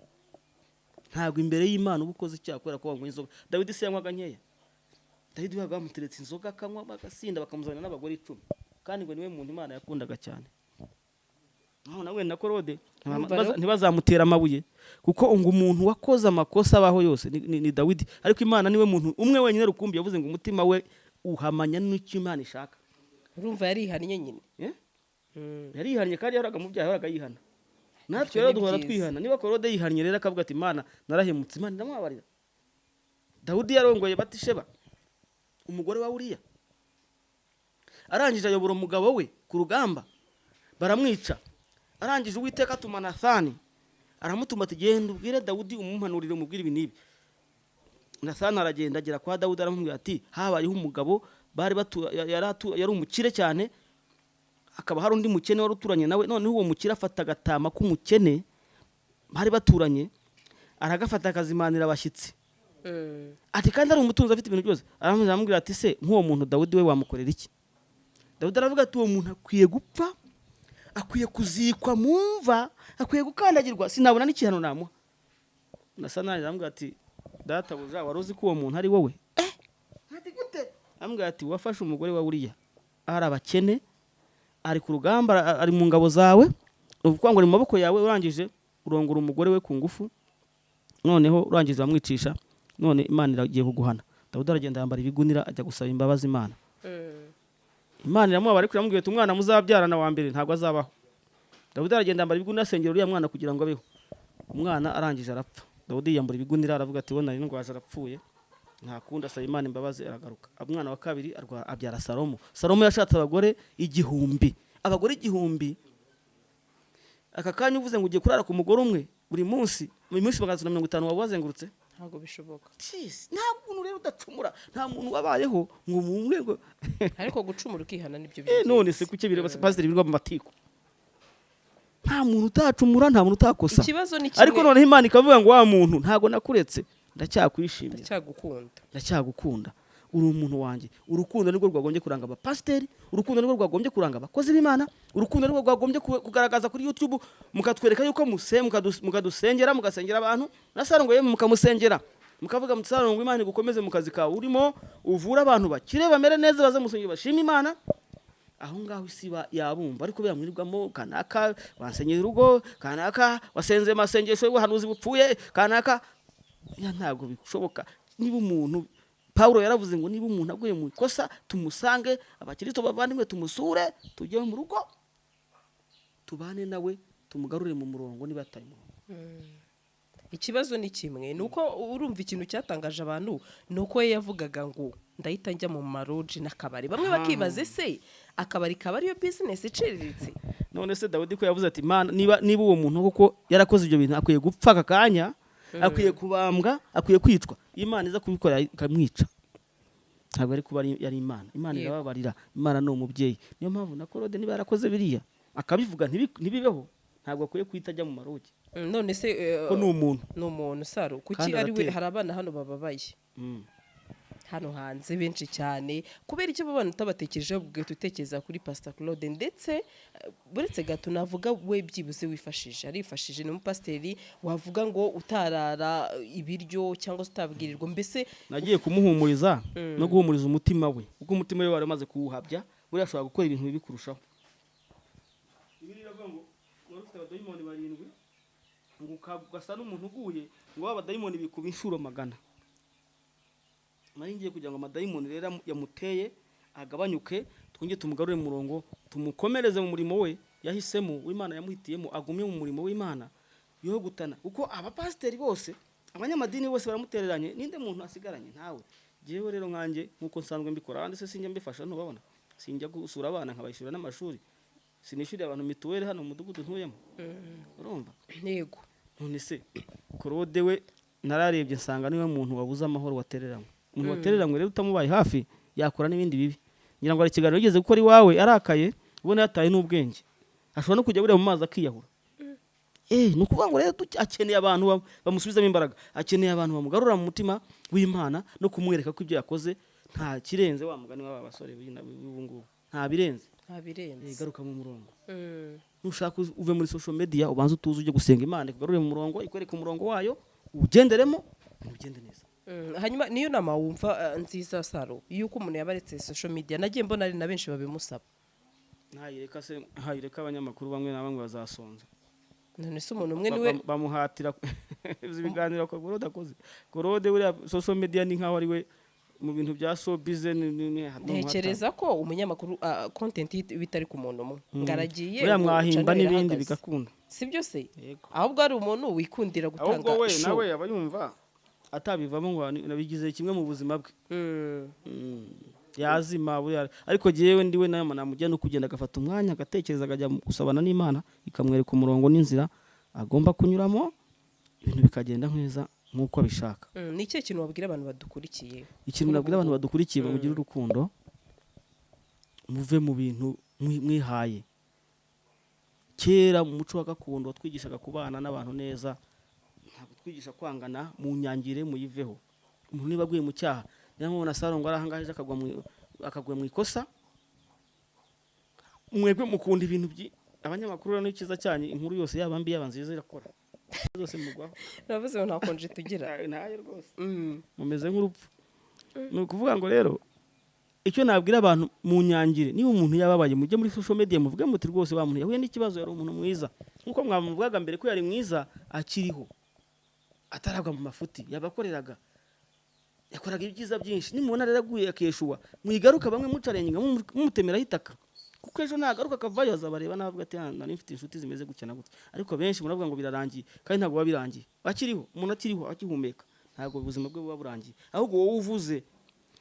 Ntabwo imbere y'Imana ubukoze icyaha kubera ko wanywa inzoga. Dawidi se yanywaga nkeya. Dawidi bamuteretse inzoga akanywa bagasinda bakamuzana n'abagore 10, kandi ngo niwe muntu Imana yakundaga cyane. Naho nawe na Korode ntibazamutera amabuye, kuko ngo umuntu wakoze amakosa abaho yose ni Dawidi, ariko Imana niwe muntu umwe wenyine rukumbi yavuze ngo umutima we uhamanya n'icyo Imana ishaka. Urumva yarihannye nyine. Yarihannye kandi yahoraga mu byaha, yahoraga yihana. Natwe rero duhora twihana. Niba Korode yihannye rero akavuga ati Imana narahemutse, Imana ndamwabarira. Dawudi yarongoye Batisheba, umugore wa Uriya, arangije ayobora umugabo we ku rugamba, baramwica. Arangije Uwiteka atuma Nathani, aramutuma ati genda ubwire Dawudi umumpanurire umubwire ibi nibi. Nathani aragenda agera kwa Dawudi aramubwira ati habayeho umugabo yari umukire cyane, akaba hari undi mukene wari uturanye nawe, noneho uwo mukire afata agatama k'umukene bari baturanye, aragafata akazimanira abashyitsi. Ati kandi ari umutunzi afite ibintu byose. Aramubwira ati se nk'uwo muntu Dawudi we wamukorera iki? Dawudi aravuga ati uwo muntu akwiye gupfa, akwiye kuzikwa mu mva, akwiye gukandagirwa, sinabona n'ikihano namuha. Nasanani aramubwira ati databuja waruzi ko uwo muntu ari wowe? Ati gute? Aramubwira ati wafashe umugore wa Uriya, ari abakene, ari ku rugamba, ari mu ngabo zawe, uvuga mu maboko yawe, urangije urongora umugore we ku ngufu, noneho urangije bamwicisha, none Imana iragiye kuguhana. Dawudi aragenda yambara ibigunira ajya gusaba imbabazi Imana. Imana iramubara ariko iramubwira ati umwana muzabyarana wa mbere ntabwo azabaho. Dawudi aragenda yambara ibigunira asengera uriya mwana kugira ngo abeho. Umwana arangije arapfa. Dawudi yambara ibigunira aravuga ati wona n'indwaje arapfuye, nta kundi asaba Imana imbabazi aragaruka. Umwana wa kabiri abyara Salomo. Salomo yashatse abagore 1000. Abagore 1000. Aka kanya uvuze ngo ugiye kurara ku mugore umwe buri munsi, mu minsi 150 wabazengurutse? Ntabwo bishoboka. Nta muntu rero udacumura, nta muntu wabayeho ngo mumwe ngo ariko gucumura ukihana nibyo byo. None se kuke bireba pasiteri birwa mu matiko. Nta muntu utacumura, nta muntu utakosa. Ikibazo ni kimwe. Ariko none Imana ikavuga ngo wa muntu ntago nakuretse, ndacyakwishimira, ndacyagukunda, uri umuntu wanjye. Urukundo nirwo rwagombye kuranga abapasiteri, urukundo nirwo rwagombye kuranga abakozi b'Imana, urukundo nirwo rwagombye kugaragaza kuri YouTube, mukatwereka yuko mukadusengera, mugasengera abantu, nasarongo yemwe mukamusengera, mukavuga mutsarongo Imana gukomeze mu kazi kawe urimo, uvura abantu bakire bamere neza, baza musengera bashima Imana. Aho ngaho isi yabumva, ariko bamwirirwamo kanaka wansenyera urugo, kanaka wasenze masengesho y'ubuhanuzi bupfuye, kanaka ya ntago bishoboka. Niba umuntu Paulo yaravuze ngo niba umuntu aguye mu ikosa tumusange, abakristo bavandimwe tumusure, tujye mu rugo tubane nawe, tumugarure mu murongo niba atayimo. Ikibazo ni kimwe, nuko urumva ikintu cyatangaje abantu, nuko yavugaga ngo ndahita njya mu maroji n'akabari. Bamwe bakibaze se akabari kabari yo business iciriritse. None se Dawidi ko yavuze ati Imana niba uwo muntu kuko yarakoze ibyo bintu akwiye gupfa akakanya, akwiye kubambwa, akwiye kwicwa. Imana iza kubikora ikamwica. Ntabwo ari kuba yari Imana. Imana irababarira. Imana ni umubyeyi. Niyo mpamvu na Claude niba yarakoze biriya akabivuga ntibibeho, ntabwo akwiye kwita ajya mu marogi. None se ko ni umuntu Saro kuki ari we? Hari abana hano bababaye hano hanze benshi cyane, kubera icyo babana utabatekerejeho bwite utekereza kuri Pastor Claude, ndetse buretse gato navuga we byibuze arifashije ni umupasiteri wavuga ngo utarara ibiryo cyangwa se utabwirirwa, mbese nagiye kumuhumuriza no guhumuriza umutima we, kuko umutima we wari umaze kuwuhabya, buriya ashobora gukora ibintu bibi kurushaho. Ibiri ravuga ngo ufite abadayimoni 7 ngo ukagasa n'umuntu uguye ngo abadayimoni bikuba inshuro 100. Nari ngiye kugira ngo amadayimoni rero yamuteye agabanyuke, twongeye tumugarure mu murongo, tumukomereze mu murimo we yahisemo, w'Imana yamuhitiyemo, agumye mu murimo w'Imana yo gutana. Kuko abapasiteri bose, abanyamadini bose baramutereranye, ninde muntu asigaranye ntawe. Jewe rero nkanjye nkuko nsanzwe mbikora, kandi se sinjya mbifasha ntubabona, sinjya gusura abana nkabayishura n'amashuri, sinishuriye abantu mituweli hano mu mudugudu ntuyemo. Urumva? Yego. None se Claude we nararebye nsanga niwe muntu wabuze amahoro watereranywe. Umuntu watereranywe rero utamubaye hafi yakora n'ibindi bibi. Ngira ngo ari kiganiro yigeze gukora iwawe arakaye, ubona yataye n'ubwenge, ashobora no kujya bureba mu mazi akiyahura. Nukuvuga ngo rero akeneye abantu bamusubizamo imbaraga, akeneye abantu bamugarura mu mutima w'Imana no kumwereka ko ibyo yakoze nta kirenze. Wa mugani w'aba basore b'ubu ngubu nta birenze. Garuka mu murongo. Nushaka uve muri social media ubanza utuze ujye gusenga Imana ikugarure mu murongo, ikwereka umurongo wayo ugenderemo, ugende neza. Hanyuma niyo nama wumva nziza Saro yuko umuntu yabaretse social media, nagiye mbona ari na benshi babimusaba. Hayireka abanyamakuru bamwe na bamwe bazasonza. None se umuntu umwe niwe bamuhatira ibiganiro ko Claude akoze. Claude buriya social media ni nkaho ari we mu bintu bya showbiz. ntekereza ko umunyamakuru content bitari ku muntu umwe ngaragiye buriya mwahimba n'ibindi bigakunda, sibyo se? Ahubwo ari umuntu wikundira gutanga show. Ahubwo we nawe abayumva atabivamo ngo nabigize kimwe mu buzima bwe. Yazima buriya, ariko jewe ndiwe nama namujya no kugenda agafata umwanya agatekereza akajya gusabana n'Imana ikamwereka umurongo n'inzira agomba kunyuramo, ibintu bikagenda neza nkuko abishaka. Ni cyo kintu wabwira abantu badukurikiye? Ikintu nabwira abantu badukurikiye bamugira urukundo, muve mu bintu mwihaye. Kera mu muco wa gakondo twigishaga kubana n'abantu neza, ntabwo twigisha kwangana, mu nyangire muyiveho. Umuntu niba aguye mu cyaha, niyo mubona Saro ngo arahangaje akagwa mu ikosa, mwebwe mukunda ibintu abanyamakuru rero n'ikiza cyane, inkuru yose yaba mbi yaba nziza irakora zose mugwaho. Navuze ngo ntakonje tugira ntayo rwose. Mumeze nk'urupfu. Ni ukuvuga ngo rero icyo nabwira abantu mu nyangire, niba umuntu yababaye mujye muri social media muvuge muti rwose wa muntu yahuye n'ikibazo, yari umuntu mwiza nkuko mwamuvugaga mbere ko yari mwiza akiriho, ataragwa mu mafuti, yabakoreraga, yakoraga ibyiza byinshi. Nimubona rero aguye akeshuwa, mwigaruka bamwe mucarenga mumutemera hitaka, kuko ejo nagaruka akavayo azabareba navuga ati nari mfite inshuti zimeze gutya na gutya. Ariko benshi muravuga ngo birarangiye, kandi ntabwo birangiye. Akiriho, umuntu akiriho akihumeka, ntabwo ubuzima bwe buba burangiye. Ahubwo wowe uvuze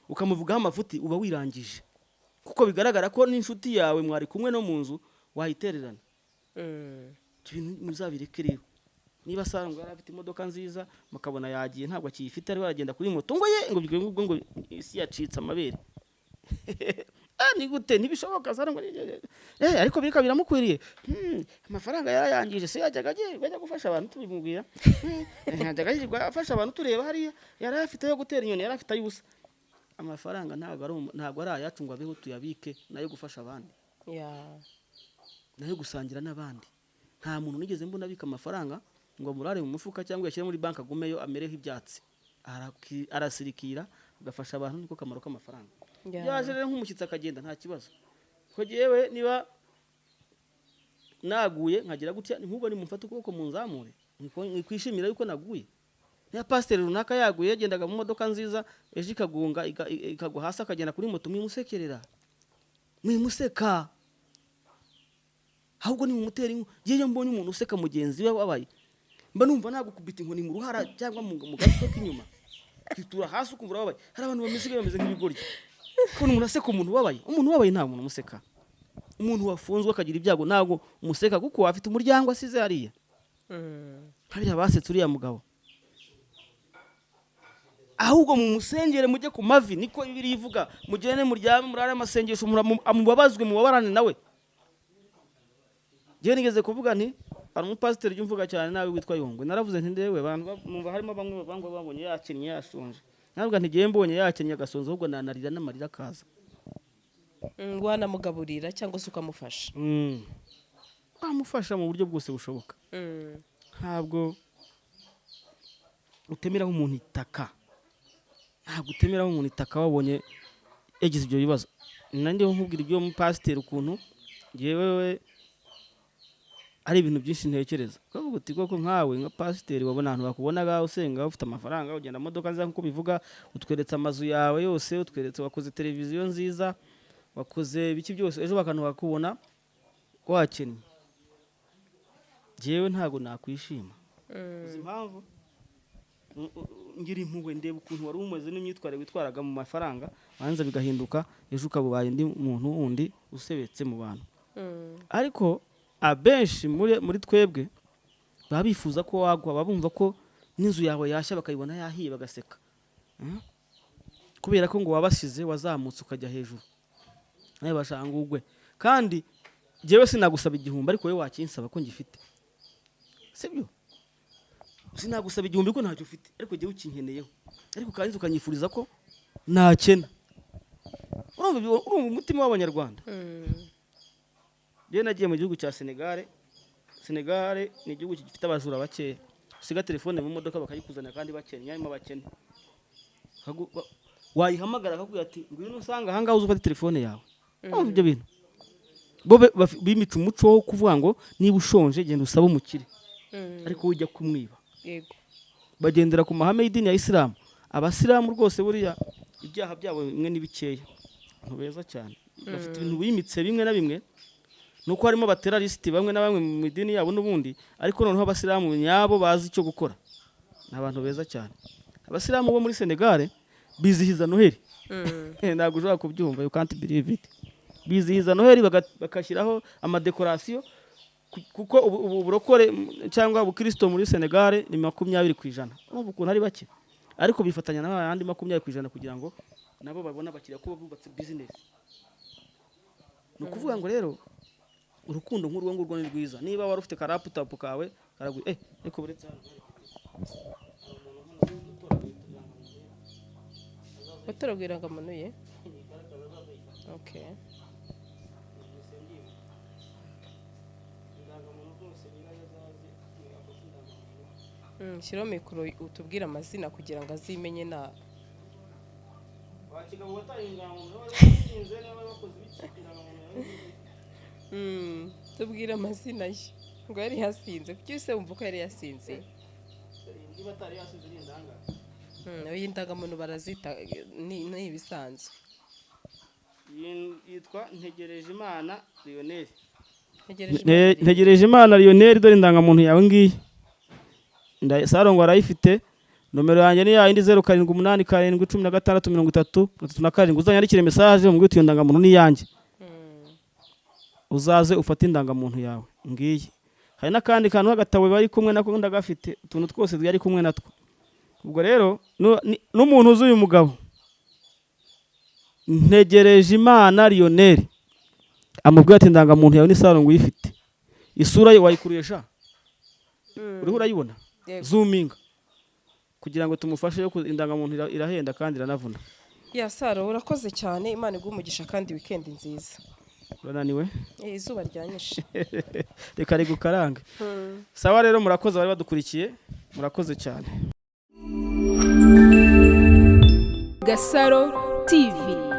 ukamuvugaho amafuti uba wirangije, kuko bigaragara ko n'inshuti yawe mwari kumwe no mu nzu wayitererana. Ibintu muzabireke rero. Niba Saro ngo afite imodoka nziza mukabona yagiye ntabwo akiyifite, ari baragenda kuri moto ngo ye ngo isi yacitse amabere. Ni gute ntibishoboka Saro ngo ariko birika biramukwiriye. Amafaranga yarayangije se yajyaga ajya gufasha abantu tubimubwira. Yajyaga afasha abantu tureba hariya, yari afite yo gutera inyoni, yari afite ayubusa. Amafaranga ntabwo ari ayacu ngo abeho tuyabike, nayo gufasha abandi, nayo gusangira n'abandi. Nta muntu nigeze mbona abika amafaranga ngo murare mu mufuka cyangwa yashyire muri banki agumeyo amereho ibyatsi. Arasirikira agafasha abantu, niko kamaro k'amafaranga. Yaje rero nk'umushyitsi akagenda nta kibazo. Ko jewe niba naguye nkagira gutya, nk'ubwo ni mufata ukuboko munzamure, nikwishimira yuko naguye. Ya pastor runaka yaguye yagendaga mu modoka nziza, eje ikagunga ikagwa hasi akagenda kuri moto, mwimusekerera, mwimuseka. Ahubwo ni mumutera inko. Jeyo mbonye umuntu useka mugenzi we wabaye, mba numva nagukubita inkoni mu ruhara cyangwa mu gatwe k'inyuma, kitura hasi ukumva wabaye. Hari abantu bamisigaye bameze nk'ibigoryi, ko umuntu aseka umuntu wabaye. Umuntu wabaye nta muntu museka. Umuntu wafunzwe akagira ibyago ntago umuseka, kuko afite umuryango asize hariya. Hariya basetse uriya mugabo ahubwo mu musengere mujye ku mavi, niko Bibiliya ivuga, mugende muryame murare amasengesho mubabazwe mubabarane nawe. Jewe nigeze kuvuga nti hari umupasiteri ujya cyane nawe witwa Yongwe, naravuze nti ndewe bantu numva harimo bamwe babonye yakinnye yashonje, ntabwo ntigiye mbonye yakinnye agasonza, ahubwo nanarira n'amarira kaza. wanamugaburira cyangwa se ukamufasha. Wamufasha mu buryo bwose bushoboka. Ntabwo utemeraho umuntu itaka, ntabwo utemeraho umuntu itaka wabonye yagize ibyo bibazo. Nanjye nkubwira ibyo umupasiteri ukuntu yewe ari ibintu byinshi ntekereza. Kuvuga uti koko nkawe nka pasiteri wabona ahantu bakubonaga usenga ufite amafaranga, ugenda modoka nziza nkuko bivuga, utweretse amazu yawe yose, utweretse wakoze televiziyo nziza, wakoze biki byose, ejo bakantu bakubona wakennye. Jewe ntago nakwishima. Uzi impamvu? Ngira impuhwe ndeba ukuntu wari umeze n'imyitwarire witwaraga mu mafaranga, banza bigahinduka ejo ukabubaye ndi muntu wundi usebetse mu bantu. Ariko abenshi muri twebwe babifuza ko wagwa, babumva ko n'inzu yawe yashya bakayibona yahiye bagaseka. Kubera ko ngo wabasize wazamutse ukajya hejuru, nawe bashanga ugwe. Kandi jewe sinagusaba igihumbi ariko wowe wakinsaba ko ngifite, sibyo? Sinagusaba igihumbi ko ntacyo ufite ariko jewe ukinkeneyeho, ariko kandi ukanyifuriza ko nakena. Urumva umutima w'Abanyarwanda. Jewe nagiye mu gihugu cya Senegal. Senegal ni igihugu gifite abajura bakeya, usiga telefone mu modoka bakayikuzana kandi bakennye, harimo abakene. Wayihamagara akakubwira ati ngwino usanga aha ngaho uzufata telefone yawe. Urumva ibyo bintu bo bimica umuco wo kuvuga ngo niba ushonje genda usaba umukire, ariko ujya kumwiba. Yego, bagendera ku mahame y'idini ya Islam. Abasilamu rwose buriya ibyaha byabo bimwe n'ibikeya, beza cyane, bafite ibintu bimitse bimwe na bimwe, nuko harimo abateralisiti bamwe na bamwe mu idini yabo n'ubundi, ariko noneho abasilamu nyabo bazi icyo gukora, n'abantu beza cyane. Abasilamu bo muri Senegal bizihiza Noheli. Ntabwo ushobora kubyumva, you can't believe it. Bizihiza Noheli bakashyiraho amadekorasiyo, kuko ubu burokore cyangwa ubukristo muri Senegal ni 20%. Urumva ukuntu ari bake, ariko bifatanya n'abandi 20% kugira ngo nabo babona bakiriya ko bubatse business. No kuvuga ngo rero urukundo nk'urwo ngurwo ni rwiza. Niba wari ufite karaputapu kawe karaguye ariko buretse batarabwira ngo amanuye. Okay. Shyiraho mikoro utubwire amazina kugira ngo azimenye na tubwire amazina ye ngo yari yasinze. Kuki se wumva ko yari yasinze? Iyi ndangamuntu barazita ni ibisanzwe. Yitwa Ntegereje Imana Lionel. Dore indangamuntu yawe ngiyi. Sarongo arayifite. Nomero yanjye ni ya yindi 0787163037. Uzanyandikire message mu gutyo indangamuntu ni yanjye. Uzaze ufate indangamuntu yawe ngiyi. Hari n'akandi kantu hagatawe bari kumwe nako ndagafite, utuntu twose yari kumwe natwo. Ubwo rero n'umuntu uzuye umugabo Ntegereje Imana Lionel amubwira ati indangamuntu yawe ni Sarongo uyifite. Isura ye wayikuresha, uriho urayibona, zoominga kugira ngo tumufashe yo indangamuntu irahenda kandi iranavuna. Ya Saro, urakoze cyane, Imana iguhe umugisha kandi weekend nziza. Urananiwe? Izuba ryanyishe. Reka rigukarange. Sawa rero murakoze bari badukurikiye, murakoze cyane. Gasaro TV.